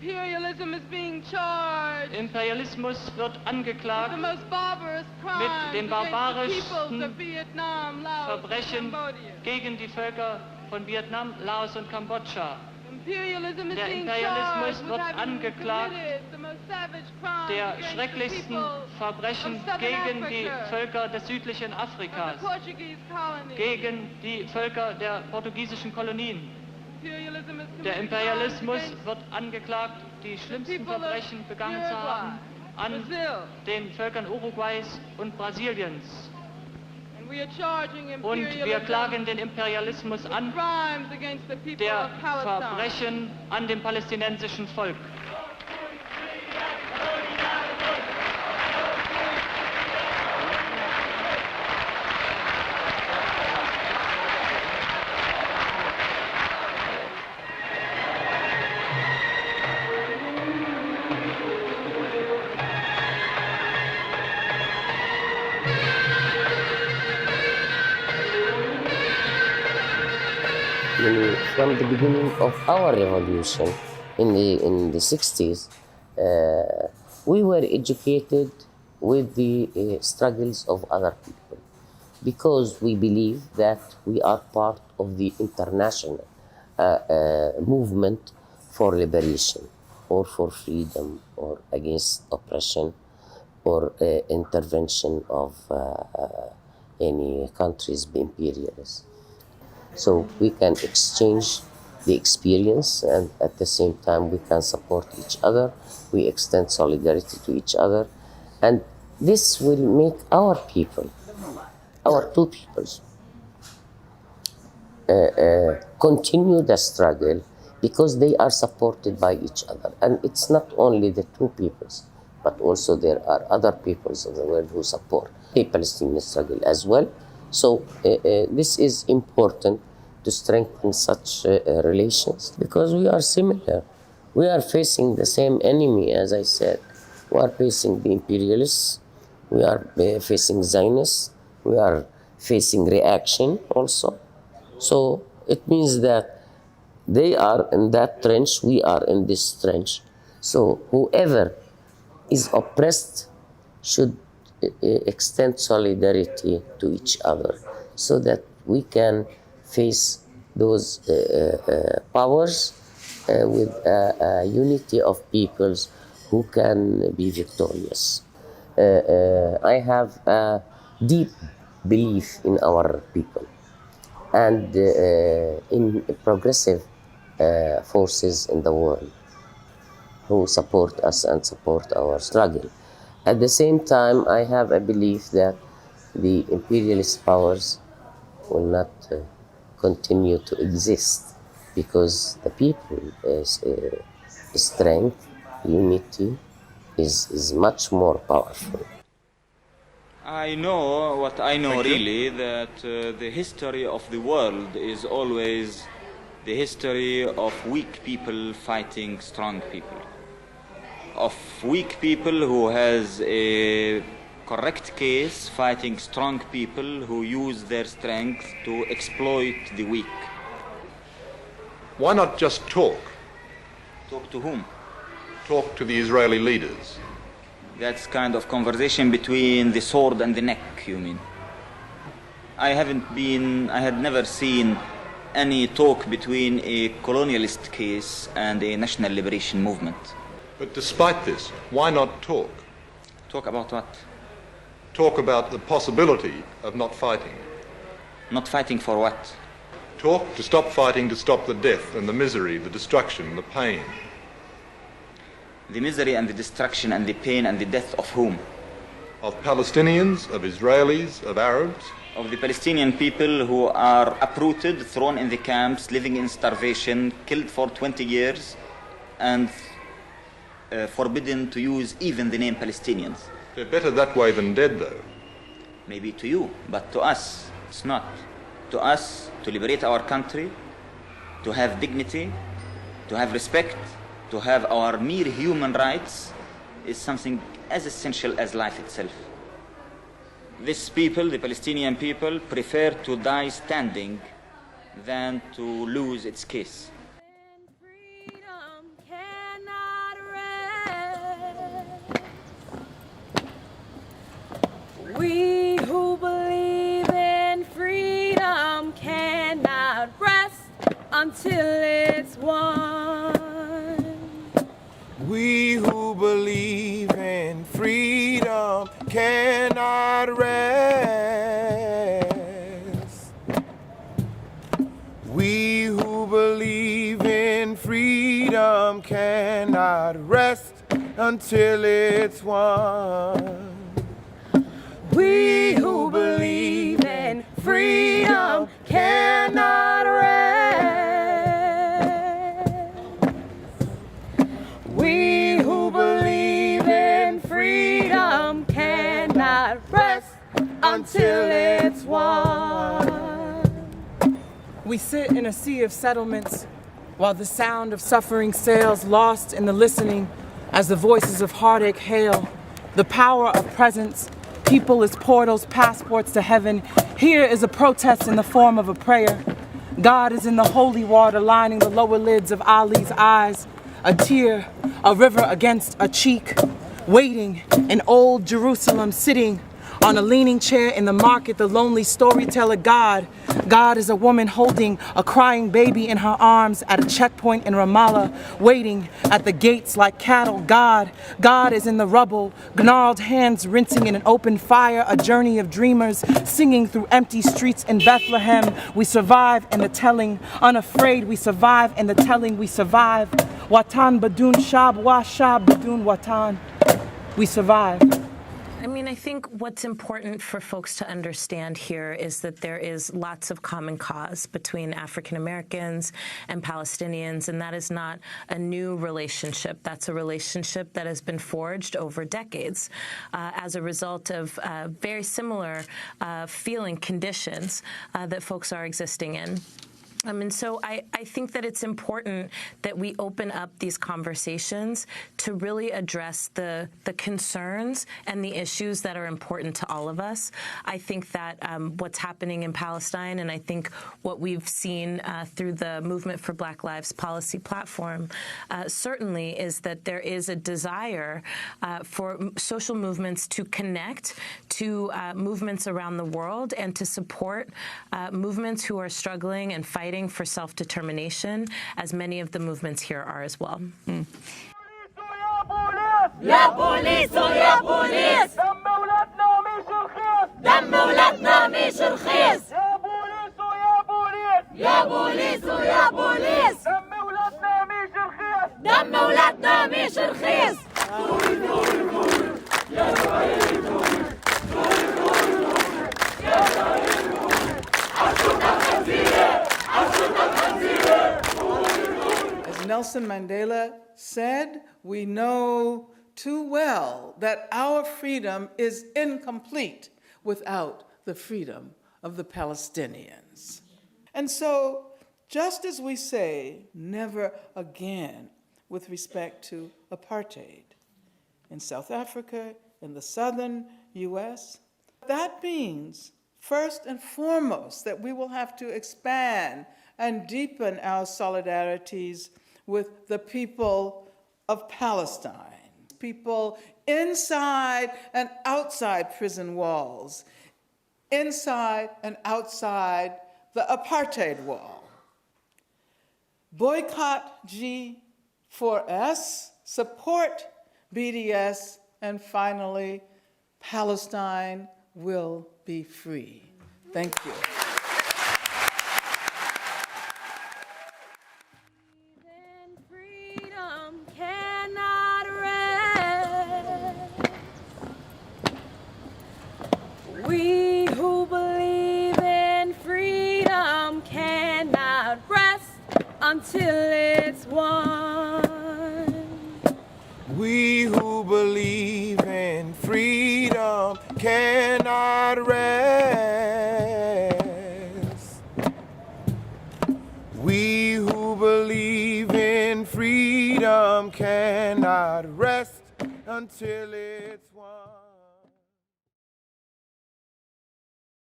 Imperialism is being charged Imperialismus wird angeklagt with the most barbarous crimes mit den against the barbarischen peoples of Vietnam, Laos, and Verbrechen Cambodia. gegen die Völker von Vietnam, Laos und Kambodscha. Imperialism is Der being Imperialismus charged with wird having angeklagt committed the most savage crimes der against the schrecklichsten people Verbrechen of Southern gegen die Africa, Völker des südlichen of Afrikas, the Portuguese colonies. gegen die Völker der portugiesischen Kolonien. Imperialism is Der committing Imperialismus crimes against wird angeklagt, die schlimmsten people of Verbrechen begangen zu haben an Brazil. den Völkern Uruguays und Brasiliens. And we are charging Und wir imperialism klagen den Imperialismus with an, crimes against the people der of Palestine. Verbrechen an dem palästinensischen Volk. From the beginning of our revolution in the 60s, we were educated with the struggles of other people because we believe that we are part of the international movement for liberation or for freedom or against oppression or intervention of any country's imperialists. So we can exchange the experience and at the same time we can support each other, we extend solidarity to each other, and this will make our people, our two peoples, continue the struggle because they are supported by each other. And it's not only the two peoples, but also there are other peoples of the world who support the Palestinian struggle as well. So this is important to strengthen such relations because we are similar. We are facing the same enemy, as I said. We are facing the imperialists, we are facing Zionists, we are facing reaction also. So it means that they are in that trench, we are in this trench. So whoever is oppressed should extend solidarity to each other so that we can face those powers with a unity of peoples who can be victorious. I have a deep belief in our people and in progressive forces in the world who support us and support our struggle. At the same time, I have a belief that the imperialist powers will not continue to exist because the people's strength, unity is much more powerful. I know what I know really, that the history of the world is always the history of weak people fighting strong people. Of weak people who has a correct case fighting strong people who use their strength to exploit the weak. Why not just talk? Talk to whom? Talk to the Israeli leaders. That's kind of conversation between the sword and the neck, you mean? I had never seen any talk between a colonialist case and a national liberation movement. But despite this, why not talk? Talk about what? Talk about the possibility of not fighting. Not fighting for what? Talk to stop fighting, to stop the death and the misery, the destruction, the pain. The misery and the destruction and the pain and the death of whom? Of Palestinians, of Israelis, of Arabs. Of the Palestinian people who are uprooted, thrown in the camps, living in starvation, killed for 20 years, and forbidden to use even the name Palestinians. They're better that way than dead, though. Maybe to you, but to us, it's not. To us, to liberate our country, to have dignity, to have respect, to have our mere human rights is something as essential as life itself. These people, the Palestinian people, prefer to die standing than to lose its case. Freedom cannot We who believe in freedom cannot rest until it's won. We who believe in freedom cannot rest. We who believe in freedom cannot rest until it's won. We who believe in freedom cannot rest. We who believe in freedom cannot rest until it's won. We sit in a sea of settlements while the sound of suffering sails lost in the listening as the voices of heartache hail. The power of presence, people as portals, passports to heaven. Here is a protest in the form of a prayer. God is in the holy water lining the lower lids of Ali's eyes. A tear, a river against a cheek. Waiting in old Jerusalem, sitting on a leaning chair in the market, the lonely storyteller God. God is a woman holding a crying baby in her arms at a checkpoint in Ramallah, waiting at the gates like cattle. God is in the rubble, gnarled hands rinsing in an open fire, a journey of dreamers singing through empty streets in Bethlehem. We survive in the telling, unafraid we survive in the telling, we survive. Watan badun shab wa shab badun watan. We survive. I mean, I think what's important for folks to understand here is that there is lots of common cause between African Americans and Palestinians, and that is not a new relationship. That's a relationship that has been forged over decades as a result of very similar feeling conditions that folks are existing in. And so I think that it's important that we open up these conversations to really address the concerns and the issues that are important to all of us. I think that what's happening in Palestine, and I think what we've seen through the Movement for Black Lives policy platform, certainly is that there is a desire for social movements to connect to movements around the world and to support movements who are struggling and fighting for self-determination, as many of the movements here are as well. يا بوليس يا بوليس دم ولادنا مش رخيص دم ولادنا مش رخيص يا بوليس يا بوليس يا بوليس يا بوليس دم ولادنا مش رخيص دم ولادنا مش رخيص يا سعيد يا سعيد As Nelson Mandela said, we know too well that our freedom is incomplete without the freedom of the Palestinians. And so, just as we say never again with respect to apartheid in South Africa, in the southern US, that means first and foremost that we will have to expand and deepen our solidarities with the people of Palestine, people inside and outside prison walls, inside and outside the apartheid wall. Boycott G4S, support BDS, and finally, Palestine will be free. Thank you. Freedom cannot rest. We who believe in freedom cannot rest until it's won. We who believe in freedom cannot rest. We who believe in freedom cannot rest until it's